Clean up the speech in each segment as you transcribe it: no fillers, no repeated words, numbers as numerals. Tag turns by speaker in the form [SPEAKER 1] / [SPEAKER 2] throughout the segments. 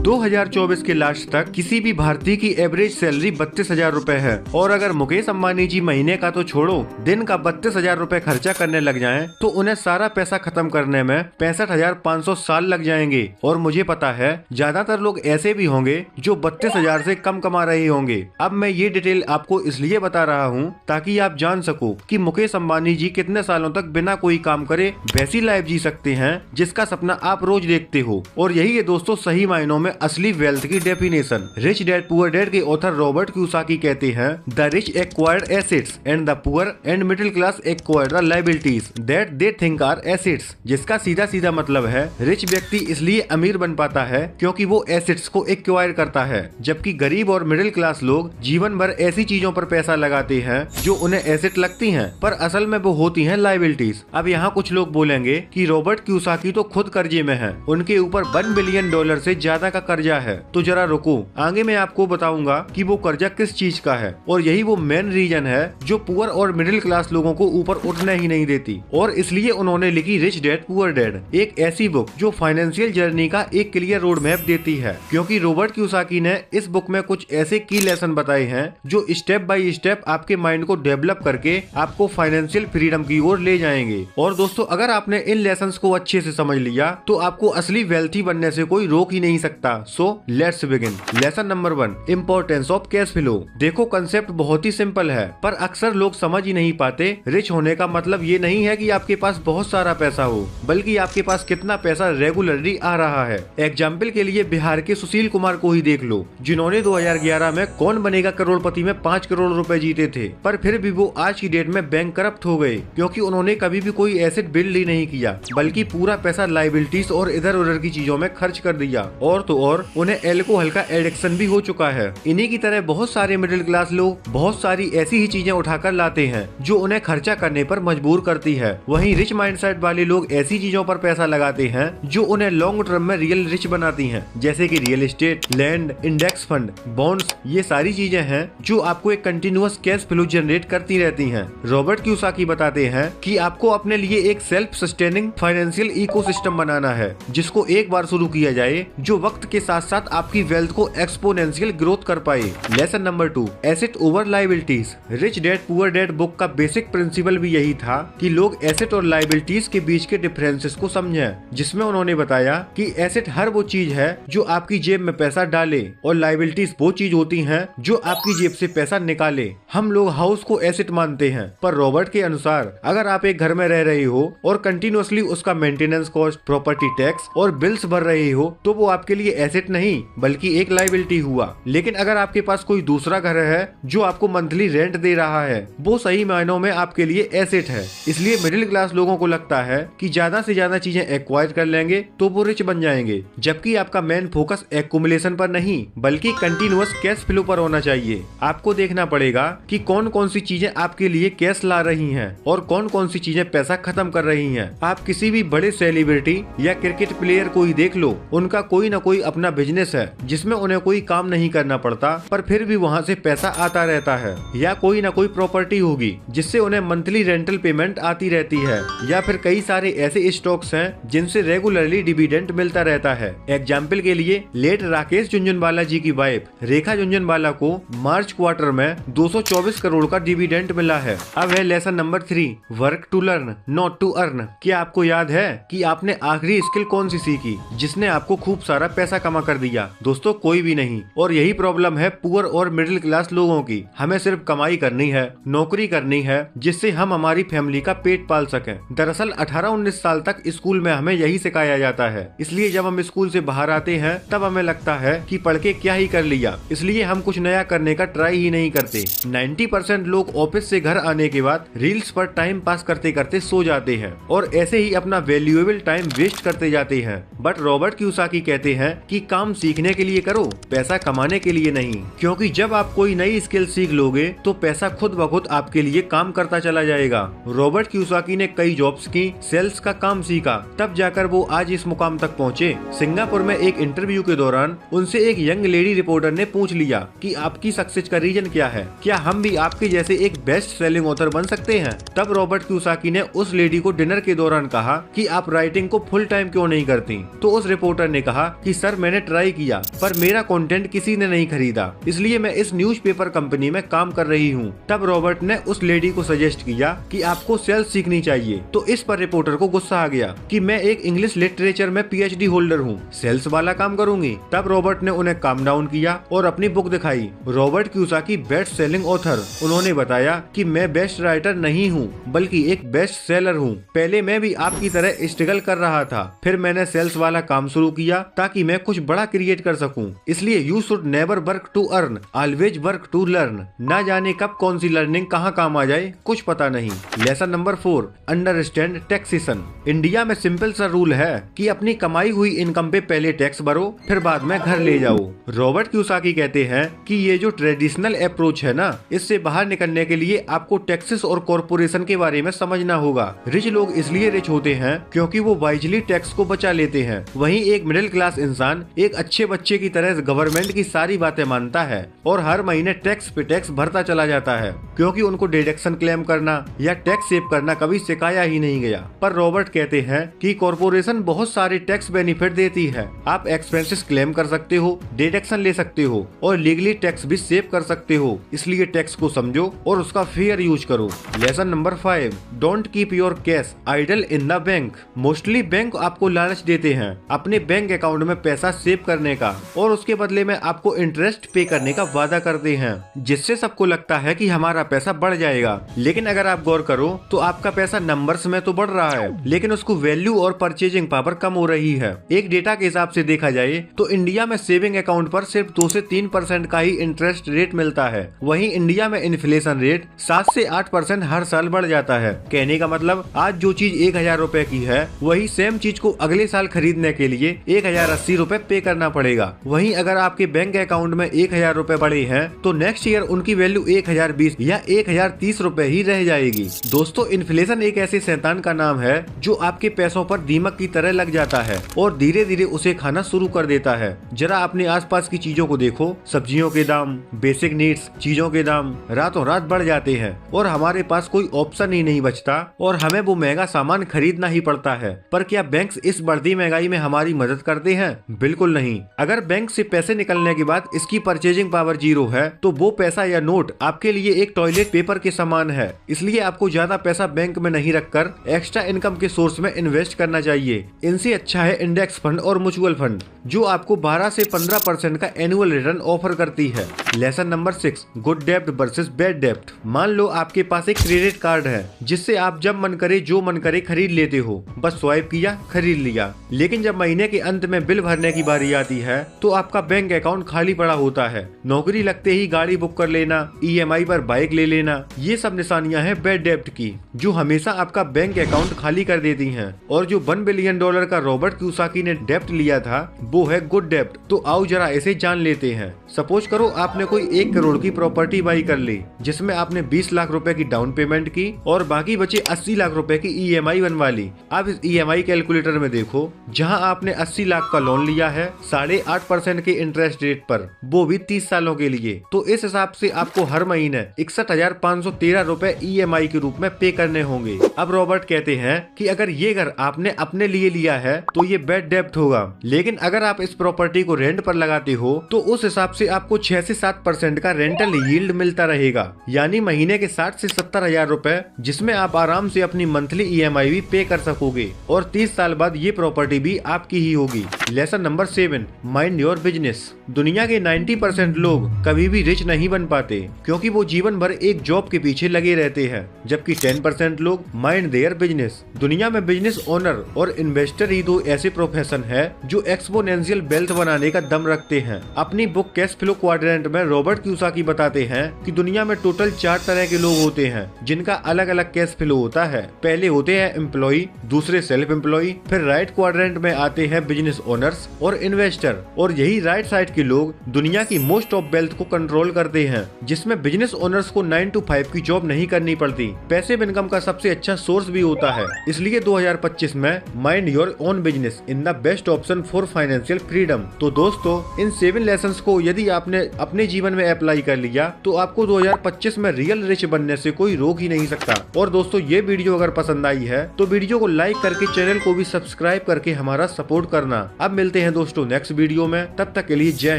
[SPEAKER 1] 2024 के लास्ट तक किसी भी भारतीय की एवरेज सैलरी 32,000 रूपए है। और अगर मुकेश अंबानी जी महीने का तो छोड़ो, दिन का 32,000 रूपए खर्चा करने लग जाएं, तो उन्हें सारा पैसा खत्म करने में 65,500 साल लग जाएंगे। और मुझे पता है ज्यादातर लोग ऐसे भी होंगे जो 32,000 से कम कमा रहे होंगे। अब मैं ये डिटेल आपको इसलिए बता रहा हूँ ताकि आप जान सको कि मुकेश अंबानी जी कितने सालों तक बिना कोई काम करे वैसी लाइफ जी सकते हैं जिसका सपना आप रोज देखते हो। और यही है दोस्तों सही मायनों में असली वेल्थ की definition. Rich dad poor dad के ऑथर रॉबर्ट कियोसाकी कहते हैं, the rich acquired assets and the poor and middle class acquired the liabilities that they think are assets. जिसका सीधा सीधा मतलब है रिच व्यक्ति इसलिए अमीर बन पाता है क्योंकि वो एसेट्स को एक्वायर करता है, जबकि गरीब और मिडिल क्लास लोग जीवन भर ऐसी चीजों पर पैसा लगाते हैं जो उन्हें एसेट लगती हैं, पर असल में वो होती हैं लायबिलिटीज। अब यहाँ कुछ लोग बोलेंगे कि रॉबर्ट कियोसाकी तो खुद कर्जे में है, उनके ऊपर $1 बिलियन से ज्यादा का कर्जा है। तो जरा रुको, आगे मैं आपको बताऊंगा कि वो कर्जा किस चीज का है। और यही वो मेन रीजन है जो पुअर और मिडिल क्लास लोगों को ऊपर उठने ही नहीं देती। और इसलिए उन्होंने लिखी रिच डैड पुअर डैड, एक ऐसी बुक जो फाइनेंशियल जर्नी का एक क्लियर रोड मैप देती है। क्योंकि रॉबर्ट कियोसाकी ने इस बुक में कुछ ऐसे की लेसन बताए हैं जो स्टेप बाय स्टेप आपके माइंड को डेवलप करके आपको फाइनेंशियल फ्रीडम की ओर ले जाएंगे। और दोस्तों अगर आपने इन लेसन्स को अच्छे से समझ लिया तो आपको असली वेल्थी बनने से कोई रोक ही नहीं सकता। So let's begin. Lesson number 1, importance of cash flow. देखो कंसेप्ट बहुत ही सिंपल है, पर अक्सर लोग समझ ही नहीं पाते। रिच होने का मतलब ये नहीं है कि आपके पास बहुत सारा पैसा हो, बल्कि आपके पास कितना पैसा रेगुलरली आ रहा है। एग्जाम्पल के लिए बिहार के सुशील कुमार को ही देख लो, जिन्होंने 2011 में कौन बनेगा करोड़पति में 5 करोड़ रुपए जीते थे, पर फिर भी वो आज की डेट में बैंक करप्ट हो गए क्योंकि उन्होंने कभी भी कोई एसेट बिल्ड ही नहीं किया, बल्कि पूरा पैसा लायबिलिटीज और इधर उधर की चीजों में खर्च कर दिया। और तो और उन्हें एल्कोहल का एडिक्शन भी हो चुका है। इन्हीं की तरह बहुत सारे मिडिल क्लास लोग बहुत सारी ऐसी ही चीजें उठाकर लाते हैं जो उन्हें खर्चा करने पर मजबूर करती है। वहीं रिच माइंडसेट वाले लोग ऐसी चीजों पर पैसा लगाते हैं जो उन्हें लॉन्ग टर्म में रियल रिच बनाती हैं, जैसे कि real estate, land, index fund, bonds. ये सारी चीजें हैं जो आपको एक कंटिन्यूअस कैश फ्लो जनरेट करती रहती हैं। रॉबर्ट कियोसाकी बताते हैं कि आपको अपने लिए एक सेल्फ सस्टेनिंग फाइनेंशियल इकोसिस्टम बनाना है, जिसको एक बार शुरू किया जाए जो वक्त के साथ साथ आपकी वेल्थ को एक्सपोनेंशियल ग्रोथ कर पाए। Lesson number 2, asset over liabilities. Rich dad poor dad book का बेसिक प्रिंसिपल भी यही था कि लोग एसेट और लायबिलिटीज के बीच के डिफरेंसेस को समझें, जिसमें उन्होंने बताया कि एसेट हर वो चीज है जो आपकी जेब में पैसा डाले और लायबिलिटीज वो चीज होती हैं जो आपकी जेब से पैसा निकाले। हम लोग हाउस को एसेट मानते हैं, पर रॉबर्ट के अनुसार अगर आप एक घर में रह रहे हो और कंटिन्यूअसली उसका मेंटेनेंस कॉस्ट, प्रॉपर्टी टैक्स और बिल्स भर रहे हो तो वो आपके लिए एसेट नहीं बल्कि एक लायबिलिटी हुआ। लेकिन अगर आपके पास कोई दूसरा घर है जो आपको मंथली रेंट दे रहा है, वो सही मायनों में आपके लिए एसेट है। इसलिए मिडिल क्लास लोगों को लगता है कि ज्यादा से ज्यादा चीजें एक्वायर कर लेंगे तो वो रिच बन जाएंगे, जबकि आपका मेन फोकस एक्युमुलेशन पर नहीं बल्कि कंटिन्यूअस कैश फ्लो पर होना चाहिए। आपको देखना पड़ेगा कि कौन कौन सी चीजें आपके लिए कैश ला रही हैं और कौन कौन सी चीजें पैसा खत्म कर रही हैं। आप किसी भी बड़े सेलिब्रिटी या क्रिकेट प्लेयर को ही देख लो, उनका कोई न कोई अपना बिजनेस है जिसमें उन्हें कोई काम नहीं करना पड़ता, पर फिर भी वहाँ से पैसा आता रहता है। या कोई न कोई प्रॉपर्टी होगी जिससे उन्हें मंथली रेंटल पेमेंट आती रहती है, या फिर कई सारे ऐसे स्टॉक्स हैं जिनसे रेगुलरली डिविडेंड मिलता रहता है। एग्जाम्पल के लिए लेट राकेश झुनझुनवाला जी की वाइफ रेखा झुनझुनवाला को मार्च क्वार्टर में 224 करोड़ का डिविडेंड मिला है। अब है lesson number 3, work to learn not to earn. क्या आपको याद है कि आपने आखिरी स्किल कौन सी सीखी जिसने आपको खूब सारा पैसा कमा कर दिया? दोस्तों कोई भी नहीं। और यही प्रॉब्लम है पुअर और मिडिल क्लास लोगों की। हमें सिर्फ कमाई करनी है, नौकरी करनी है जिससे हम हमारी फैमिली का पेट पाल सकें। दरअसल 18-19 साल तक स्कूल में हमें यही सिखाया जाता है, इसलिए जब हम स्कूल से बाहर आते हैं तब हमें लगता है कि पढ़ के क्या ही कर लिया, इसलिए हम कुछ नया करने का ट्राई ही नहीं करते। 90% लोग ऑफिस से घर आने के बाद रील्स पर टाइम पास करते करते सो जाते हैं और ऐसे ही अपना वैल्यूएबल टाइम वेस्ट करते जाते हैं। बट रॉबर्ट कियोसाकी कहते हैं कि काम सीखने के लिए करो, पैसा कमाने के लिए नहीं, क्योंकि जब आप कोई नई स्किल सीख लोगे तो पैसा खुद ब खुद आपके लिए काम करता चला जाएगा। रॉबर्ट कियोसाकी ने कई जॉब्स की, सेल्स का काम सीखा, तब जाकर वो आज इस मुकाम तक पहुँचे। सिंगापुर में एक इंटरव्यू के दौरान उनसे एक यंग लेडी रिपोर्टर ने पूछ लिया कि आपकी सक्सेस का रीजन क्या है, क्या हम भी आपके जैसे एक बेस्ट सेलिंग ऑथर बन सकते हैं। तब रॉबर्ट कियोसाकी ने उस लेडी को डिनर के दौरान कहा कि आप राइटिंग को फुल टाइम क्यों नहीं करती। तो उस रिपोर्टर ने कहा कि सर मैंने ट्राई किया पर मेरा कंटेंट किसी ने नहीं खरीदा, इसलिए मैं इस न्यूज़पेपर कंपनी में काम कर रही हूँ। तब रॉबर्ट ने उस लेडी को सजेस्ट किया कि आपको सेल्स सीखनी चाहिए। तो इस पर रिपोर्टर को गुस्सा आ गया कि मैं एक इंग्लिश लिटरेचर में PhD होल्डर हूँ, सेल्स वाला काम करूंगी। तब रॉबर्ट ने उन्हें काम डाउन किया और अपनी बुक दिखाई, Robert Kiyosaki best selling author. उन्होंने बताया कि मैं बेस्ट राइटर नहीं हूँ बल्कि एक बेस्ट सेलर हूँ। पहले मैं भी आपकी तरह स्ट्रगल कर रहा था, फिर मैंने सेल्स वाला काम शुरू किया ताकि मैं कुछ बड़ा क्रिएट कर सकूं। इसलिए you should never work to earn, always work to learn. ना जाने कब कौन सी लर्निंग कहाँ काम आ जाए, कुछ पता नहीं। Lesson number 4, understand taxation. India में सिंपल सा रूल है कि अपनी कमाई हुई इनकम पे पहले टैक्स भरो, फिर बाद में घर ले जाओ। रॉबर्ट कियोसाकी कहते हैं कि ये जो ट्रेडिशनल अप्रोच है ना, इससे बाहर निकलने के लिए आपको टैक्सेस और कॉर्पोरेशन के बारे में समझना होगा। रिच लोग इसलिए रिच होते हैं क्योंकि वो वाइजली टैक्स को बचा लेते हैं। वहीं एक मिडिल क्लास इंसान एक अच्छे बच्चे की तरह गवर्नमेंट की सारी बातें मानता है और हर महीने टैक्स पे टैक्स भरता चला जाता है, क्योंकि उनको डिडक्शन क्लेम करना या टैक्स सेव करना कभी सिखाया ही नहीं गया। पर रॉबर्ट कहते हैं कि कॉर्पोरेशन बहुत सारे टैक्स बेनिफिट देती है। आप एक्सपेंसेस क्लेम कर सकते हो, डिडक्शन ले सकते हो और लीगली टैक्स भी सेव कर सकते हो। इसलिए टैक्स को समझो और उसका फेयर यूज करो। Lesson number 5, don't keep your cash idle in the bank. Mostly bank आपको लालच देते हैं अपने बैंक अकाउंट में पैसा सेव करने का और उसके बदले में आपको इंटरेस्ट पे करने का वादा करते हैं, जिससे सबको लगता है कि हमारा पैसा बढ़ जाएगा। लेकिन अगर आप गौर करो तो आपका पैसा नंबर्स में तो बढ़ रहा है, लेकिन उसको वैल्यू और परचेजिंग पावर कम हो रही है। एक डेटा के हिसाब से देखा जाए तो इंडिया में सेविंग अकाउंट पर सिर्फ 2 से 3% का ही इंटरेस्ट रेट मिलता है। वहीं इंडिया में इन्फ्लेशन रेट 7 से 8% हर साल बढ़ जाता है। कहने का मतलब आज जो चीज 1000 रुपए की है, वही सेम चीज को अगले साल खरीदने के लिए 1080 रुपए पे करना पड़ेगा। वहीं अगर आपके बैंक अकाउंट में 1000 रुपए पड़े हैं तो नेक्स्ट ईयर उनकी वैल्यू 1020 या 1030 रुपए ही रह जाएगी। दोस्तों, इन्फ्लेशन एक ऐसे शैतान का नाम है जो आपके पैसों पर दीमक की तरह लग जाता है और धीरे धीरे उसे खाना शुरू कर देता है। जरा अपने आसपास की चीजों को देखो, सब्जियों के दाम, बेसिक नीड्स चीजों के दाम रातों रात बढ़ जाते हैं और हमारे पास कोई ऑप्शन ही नहीं बचता और हमें वो महंगा सामान खरीदना ही पड़ता है। पर क्या बैंक्स इस बढ़ती महंगाई में हमारी मदद करते हैं? बिल्कुल नहीं। अगर बैंक से पैसे निकलने के बाद इसकी परचेजिंग पावर 0 है तो वो पैसा या नोट आपके लिए एक टॉयलेट पेपर के समान है। इसलिए आपको ज्यादा पैसा बैंक में नहीं रखकर एक्स्ट्रा इनकम के सोर्स में इन्वेस्ट करना चाहिए। इनसे अच्छा है इंडेक्स फंड और म्यूचुअल फंड, जो आपको 12 से 15% का एनुअल रिटर्न ऑफर करती है। लेसन नंबर 6, गुड डेब्ट वर्सेस बैड डेब्ट। मान लो आपके पास एक क्रेडिट कार्ड है जिससे आप जब मन करे जो मन करे खरीद लेते हो, बस स्वाइप किया खरीद लिया। लेकिन जब महीने के अंत में बिल भरने की बारी आती है तो आपका बैंक अकाउंट खाली पड़ा होता है। नौकरी लगते ही गाड़ी बुक कर लेना, EMI पर बाइक ले लेना, ये सब निशानियां हैं बैड डेब्ट की, जो हमेशा आपका बैंक अकाउंट खाली कर देती हैं। और जो $1 बिलियन का रॉबर्ट कियोसाकी ने डेब्ट लिया था वो है गुड डेब्ट। तो आओ जरा इसे जान लेते हैं। सपोज करो आपने कोई 1 करोड़ की प्रॉपर्टी बाई कर ली, जिसमें आपने 20 लाख रुपए की डाउन पेमेंट की और बाकी बचे 80 लाख रुपए की EMI बनवा ली। अब इस EMI कैलकुलेटर में देखो, जहां आपने 80 लाख का लोन लिया है 8.5% के इंटरेस्ट रेट पर, वो भी 30 सालों के लिए। तो इस हिसाब से आपको हर महीने 61,513 रुपए EMI के रूप में पे करने होंगे। अब रॉबर्ट कहते हैं कि अगर ये घर आपने अपने लिए लिया है तो ये बैड डेब्ट होगा, लेकिन अगर आप इस प्रॉपर्टी को रेंट पर लगाते हो तो उस हिसाब से आपको 6 से 7% का रेंटल यील्ड मिलता रहेगा, यानी महीने के 60 से 70 हजार रुपए, जिसमें आप आराम से अपनी मंथली EMI भी पे कर सकोगे और 30 साल बाद ये प्रॉपर्टी भी आपकी ही होगी। Lesson number 7, mind your business. दुनिया के 90% लोग कभी भी रिच नहीं बन पाते क्योंकि वो जीवन भर एक जॉब के पीछे लगे रहते हैं, जबकि 10% लोग माइंड देयर बिजनेस। दुनिया में बिजनेस ओनर और इन्वेस्टर ही 2 ऐसे प्रोफेशन है जो एक्सपोनेंशियल वेल्थ बनाने का दम रखते हैं। अपनी बुक कैश फ्लो क्वाड्रेंट में रॉबर्ट कियोसाकी बताते हैं कि दुनिया में टोटल 4 तरह के लोग होते हैं जिनका अलग अलग कैश फ्लो होता है। पहले होते हैं एम्प्लॉय, दूसरे सेल्फ एम्प्लॉय, फिर राइट क्वाड्रेंट में आते हैं बिजनेस ओनर्स और इन्वेस्टर, और यही राइट साइड के लोग दुनिया की मोस्ट ऑफ वेल्थ को कंट्रोल करते हैं, जिसमें बिजनेस ओनर्स को 9 to 5 की जॉब नहीं करनी पड़ती। पैसिव इनकम का सबसे अच्छा सोर्स भी होता है। इसलिए 2025 में mind your own business in the best option for financial freedom. तो दोस्तों, इन 7 लेसन्स को यदि आपने अपने जीवन में अप्लाई कर लिया तो आपको 2025 में रियल रिच बनने से कोई रोक ही नहीं सकता। और दोस्तों, ये वीडियो अगर पसंद आई है तो वीडियो को लाइक करके चैनल को भी सब्सक्राइब करके हमारा सपोर्ट करना। अब मिलते हैं दोस्तों नेक्स्ट वीडियो में, तब तक के लिए जय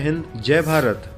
[SPEAKER 1] हिंद, जय भारत।